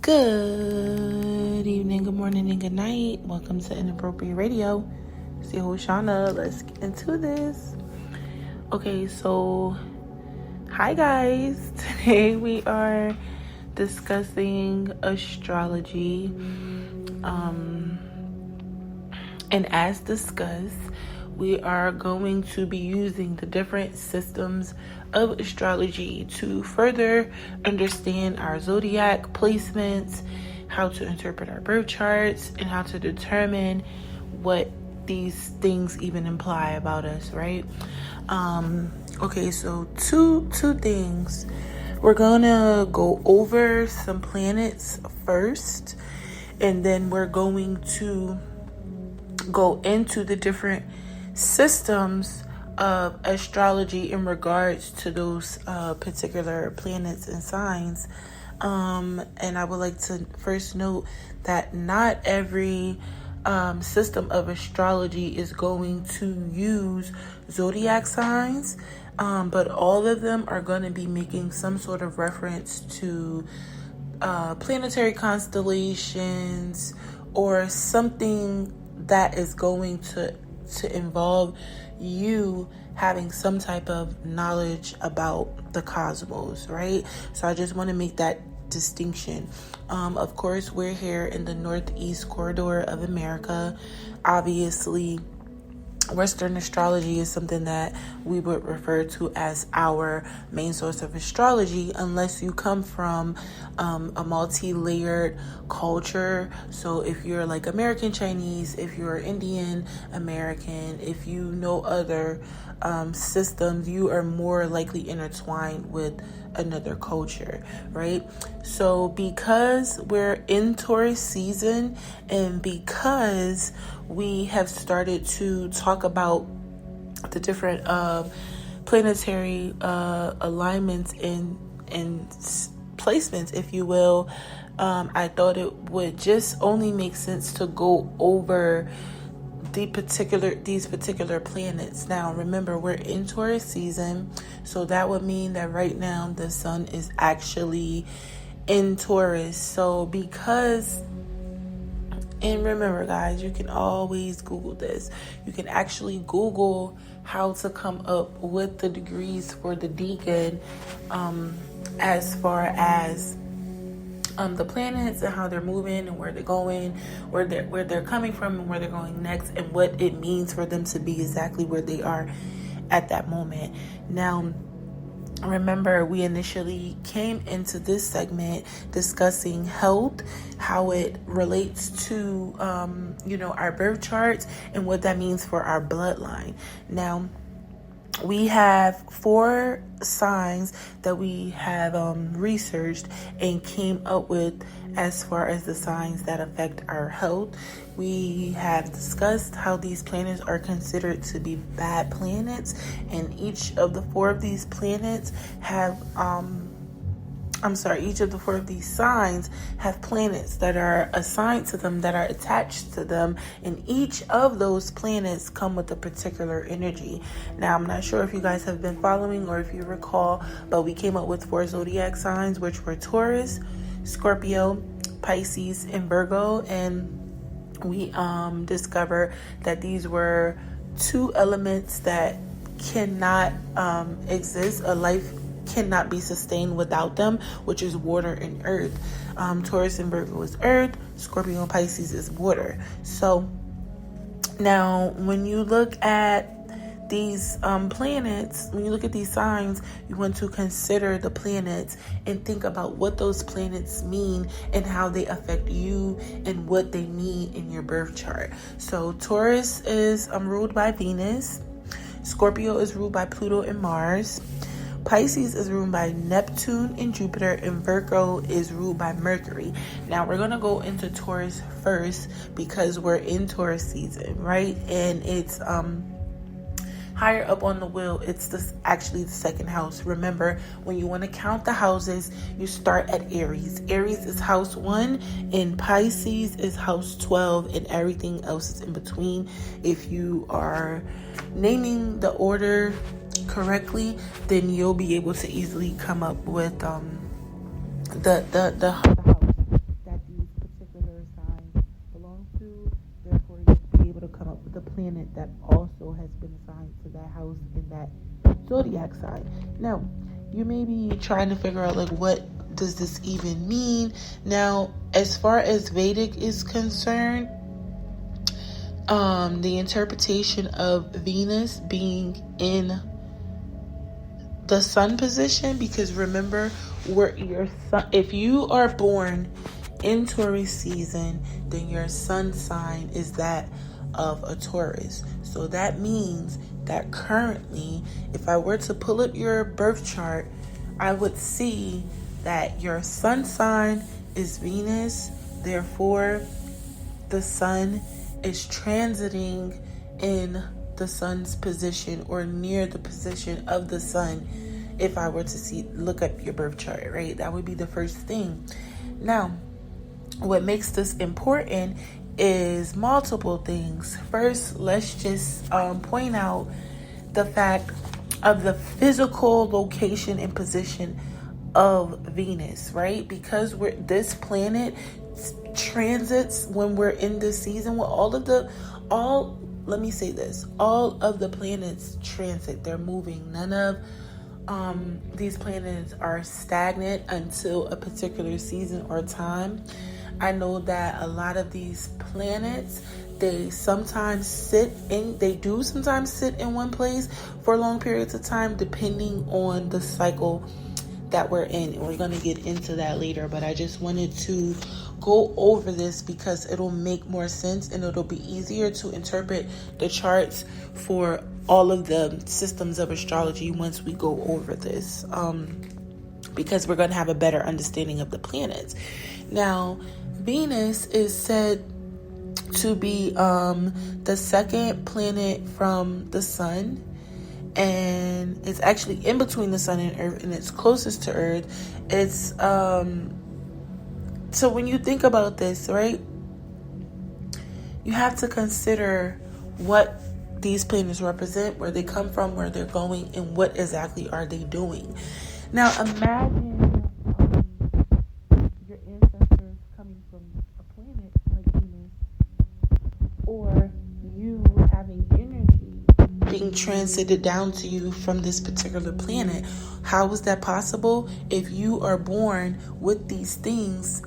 Good evening, good morning, and good night. Welcome to Inappropriate Radio. It's your host, Shauna. Let's get into this. Okay, so hi guys. Today we are discussing astrology. And as discussed, we are going to be using the different systems of astrology to further understand our zodiac placements, how to interpret our birth charts, and how to determine what these things even imply about us, right? Okay, so two things. We're gonna go over some planets first, and then we're going to go into the different systems of astrology in regards to those particular planets and signs. And I would like to first note that not every system of astrology is going to use zodiac signs, but all of them are going to be making some sort of reference to planetary constellations or something that is going to involve you having some type of knowledge about the cosmos, right? So I just want to make that distinction. Of course, we're here in the Northeast corridor of America. Obviously, Western astrology is something that we would refer to as our main source of astrology, unless you come from a multi-layered culture. So if you're like American Chinese, if you're Indian American, if you know other systems, you are more likely intertwined with another culture, right? So because we're in Taurus season, and because we have started to talk about the different planetary alignments and placements, if you will, I thought it would just only make sense to go over these particular planets. Now, remember, we're in Taurus season, so that would mean that right now the sun is actually in Taurus. So and remember, guys, you can always Google this. You can actually Google how to come up with the degrees for the decan, as far as the planets and how they're moving and where they're going, where they're coming from and where they're going next, and what it means for them to be exactly where they are at that moment. Now, remember, we initially came into this segment discussing health, how it relates to our birth charts and what that means for our bloodline. Now, we have 4 signs that we have researched and came up with as far as the signs that affect our health. We have discussed how these planets are considered to be bad planets, and each of the 4 of these planets have each of the 4 of these signs have planets that are assigned to them, that are attached to them, and each of those planets come with a particular energy. Now, I'm not sure if you guys have been following or if you recall, but we came up with 4 zodiac signs, which were Taurus, Scorpio, Pisces, and Virgo, and we discovered that these were 2 elements that cannot exist. A life cannot be sustained without them, which is water and earth. Taurus and Virgo is earth, Scorpio and Pisces is water. So now when you look at these planets, when you look at these signs, you want to consider the planets and think about what those planets mean and how they affect you and what they mean in your birth chart. So Taurus is ruled by Venus, Scorpio is ruled by Pluto and Mars, Pisces is ruled by Neptune and Jupiter, and Virgo is ruled by Mercury. Now, we're going to go into Taurus first because we're in Taurus season, right? And it's higher up on the wheel. It's actually the second house. Remember, when you want to count the houses, you start at Aries. Aries is house 1, and Pisces is house 12, and everything else is in between. If you are naming the order correctly, then you'll be able to easily come up with the house. that also has been assigned to that house in that zodiac sign. Now, you may be trying to figure out, like, what does this even mean? Now, as far as Vedic is concerned, the interpretation of Venus being in the sun position, because remember, your sun, if you are born in Taurus season, then your sun sign is that of a Taurus. So that means that currently, if I were to pull up your birth chart, I would see that your sun sign is Venus. Therefore, the sun is transiting in the sun's position or near the position of the sun. If I were to look up your birth chart, right? That would be the first thing. Now, what makes this important is multiple things. First, let's just point out the fact of the physical location and position of Venus, right? Because this planet transits when we're in this season with all of the planets transit. They're moving. None of these planets are stagnant until a particular season or time. I know that a lot of these planets, they do sometimes sit in one place for long periods of time, depending on the cycle that we're in. We're going to get into that later, but I just wanted to go over this because it'll make more sense and it'll be easier to interpret the charts for all of the systems of astrology once we go over this, because we're going to have a better understanding of the planets. Now, Venus is said to be the second planet from the sun, and it's actually in between the sun and Earth, and it's closest to Earth. It's so when you think about this, right, you have to consider what these planets represent, where they come from, where they're going, and what exactly are they doing. Now, imagine your ancestors coming from a planet like Venus, or you having energy being transited down to you from this particular planet. How is that possible? If you are born with these things,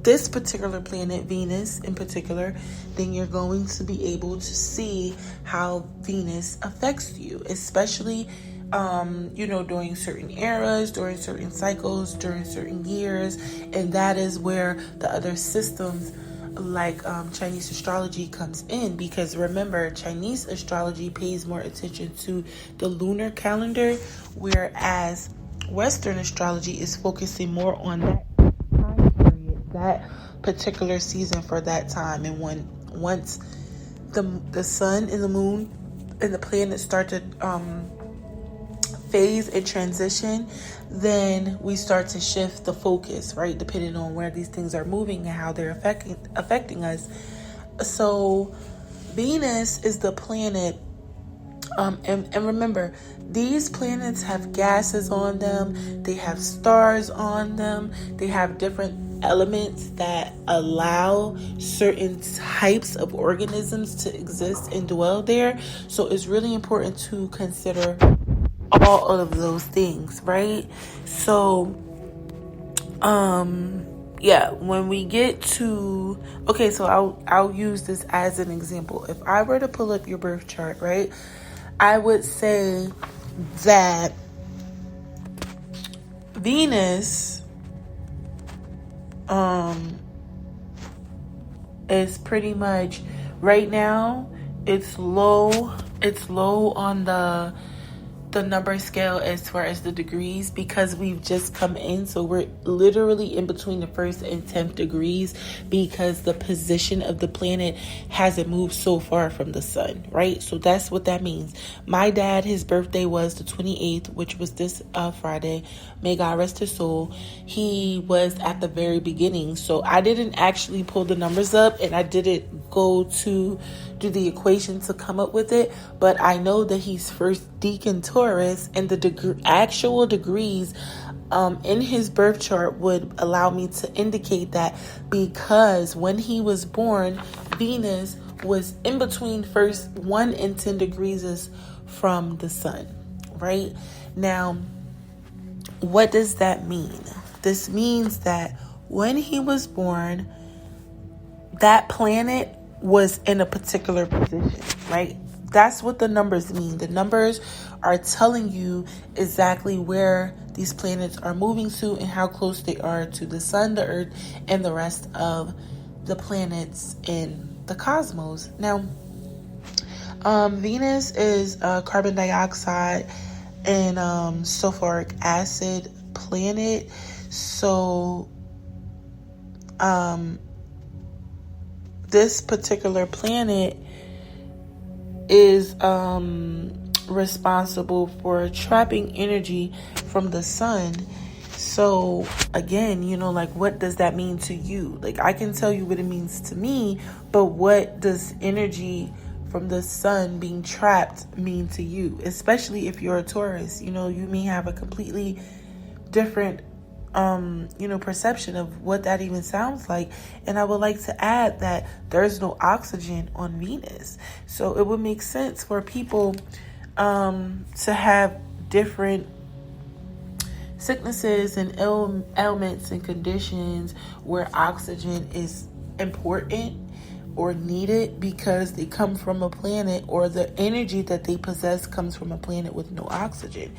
this particular planet, Venus in particular, then you're going to be able to see how Venus affects you, especially during certain eras, during certain cycles, during certain years. And that is where the other systems like Chinese astrology comes in, because remember, Chinese astrology pays more attention to the lunar calendar, whereas Western astrology is focusing more on that time period, that particular season for that time. And once the sun and the moon and the planets start to phase and transition, then we start to shift the focus, right, depending on where these things are moving and how they're affecting us. So Venus is the planet, and remember, these planets have gases on them, they have stars on them, they have different elements that allow certain types of organisms to exist and dwell there. So it's really important to consider all of those things, right? So when we get to, okay, so I'll use this as an example. If I were to pull up your birth chart, right, I would say that Venus is pretty much right now, it's low on the number scale as far as the degrees, because we've just come in. So we're literally in between the 1st and 10th degrees, because the position of the planet hasn't moved so far from the sun, right? So that's what that means. My dad, his birthday was the 28th, which was this Friday. May God rest his soul. He was at the very beginning. So I didn't actually pull the numbers up, and I didn't go to do the equation to come up with it, but I know that he's first decan Taurus, and the actual degrees in his birth chart would allow me to indicate that, because when he was born, Venus was in between first 1 and 10 degrees from the sun, right? Now, what does that mean? This means that when he was born, that planet was in a particular position, right? That's what the numbers mean. The numbers are telling you exactly where these planets are moving to and how close they are to the sun, the earth, and the rest of the planets in the cosmos. Now, Venus is a carbon dioxide and sulfuric acid planet. So, this particular planet is responsible for trapping energy from the sun. So again, like, what does that mean to you? Like, I can tell you what it means to me, but what does energy from the sun being trapped mean to you? Especially if you're a Taurus, you may have a completely different perception of what that even sounds like. And I would like to add that there's no oxygen on Venus. So it would make sense for people to have different sicknesses and ailments and conditions where oxygen is important or needed because they come from a planet, or the energy that they possess comes from a planet with no oxygen.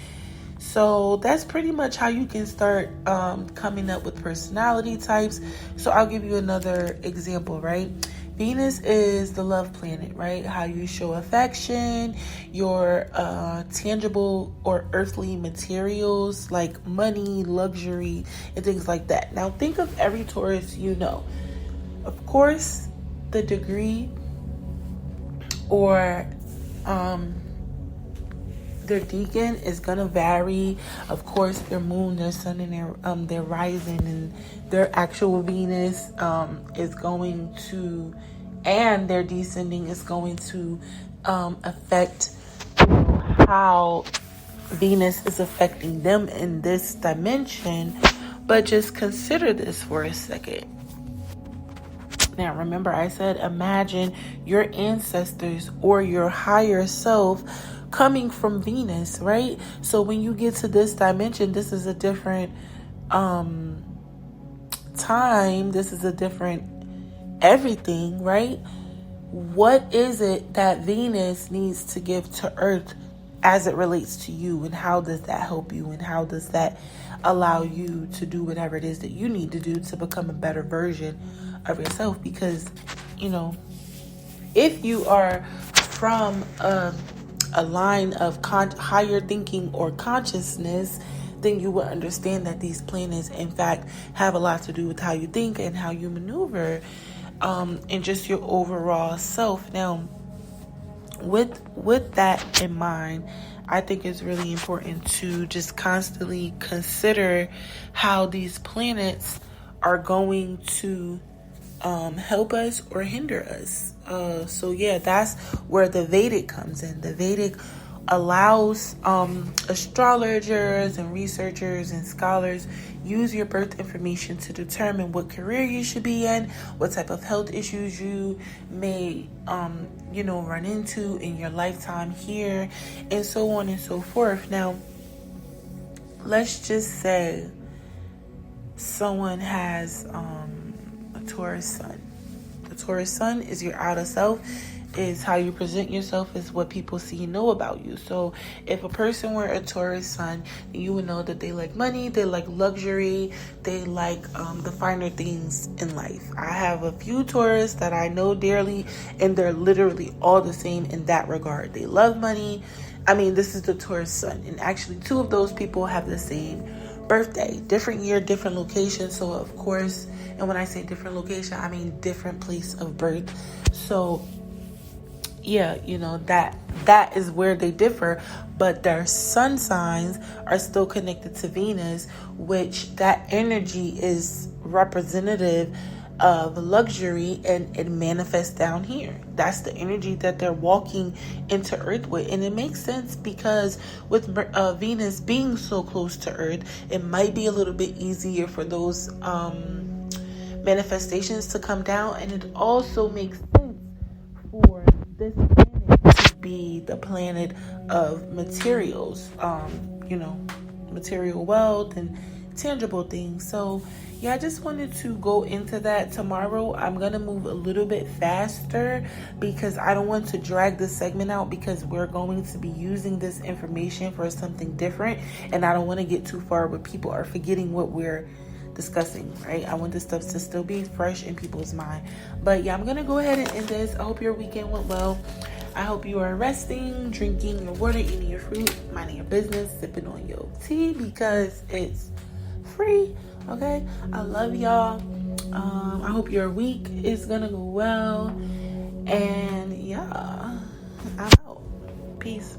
So that's pretty much how you can start coming up with personality types. So I'll give you another example, right? Venus is the love planet, right? How you show affection, your tangible or earthly materials like money, luxury, and things like that. Now think of every Taurus you know. Of course, the degree or their deacon is gonna vary. Of course, their moon, their sun, and their rising, and their actual Venus is going to, and their descending is going to affect how Venus is affecting them in this dimension. But just consider this for a second. Now, remember, I said imagine your ancestors or your higher self coming from Venus, right? So when you get to this dimension, this is a different time. This is a different everything, right? What is it that Venus needs to give to Earth as it relates to you? And how does that help you? And how does that allow you to do whatever it is that you need to do to become a better version of yourself? Because, if you are from a line of higher thinking or consciousness, then you will understand that these planets, in fact, have a lot to do with how you think and how you maneuver, and just your overall self. Now, with that in mind, I think it's really important to just constantly consider how these planets are going to help us or hinder us. So yeah, that's where the Vedic comes in. The Vedic allows astrologers and researchers and scholars use your birth information to determine what career you should be in, what type of health issues you may run into in your lifetime here, and so on and so forth. Now, let's just say someone has a Taurus sun. The Taurus sun is your outer self, is how you present yourself, is what people see and know about you. So if a person were a Taurus sun, then you would know that they like money, they like luxury, they like the finer things in life. I have a few Taurus that I know dearly, and they're literally all the same in that regard. They love money. I mean, this is the Taurus sun, and actually 2 of those people have the same birthday, different year, different location. So of course, and when I say different location, I mean different place of birth. So yeah, that is where they differ, but their sun signs are still connected to Venus, which that energy is representative of luxury, and it manifests down here. That's the energy that they're walking into Earth with. And it makes sense because with Venus being so close to Earth, it might be a little bit easier for those manifestations to come down. And it also makes sense for this planet to be the planet of materials, material wealth and tangible things. So yeah, I just wanted to go into that. Tomorrow I'm gonna move a little bit faster because I don't want to drag this segment out, because we're going to be using this information for something different, and I don't want to get too far where people are forgetting what we're discussing, right? I want this stuff to still be fresh in people's mind. But yeah, I'm gonna go ahead and end this. I hope your weekend went well. I hope you are resting, drinking your water, eating your fruit, minding your business, sipping on your tea because it's free. Okay, I love y'all. I hope your week is gonna go well, and yeah, I'm out. Peace.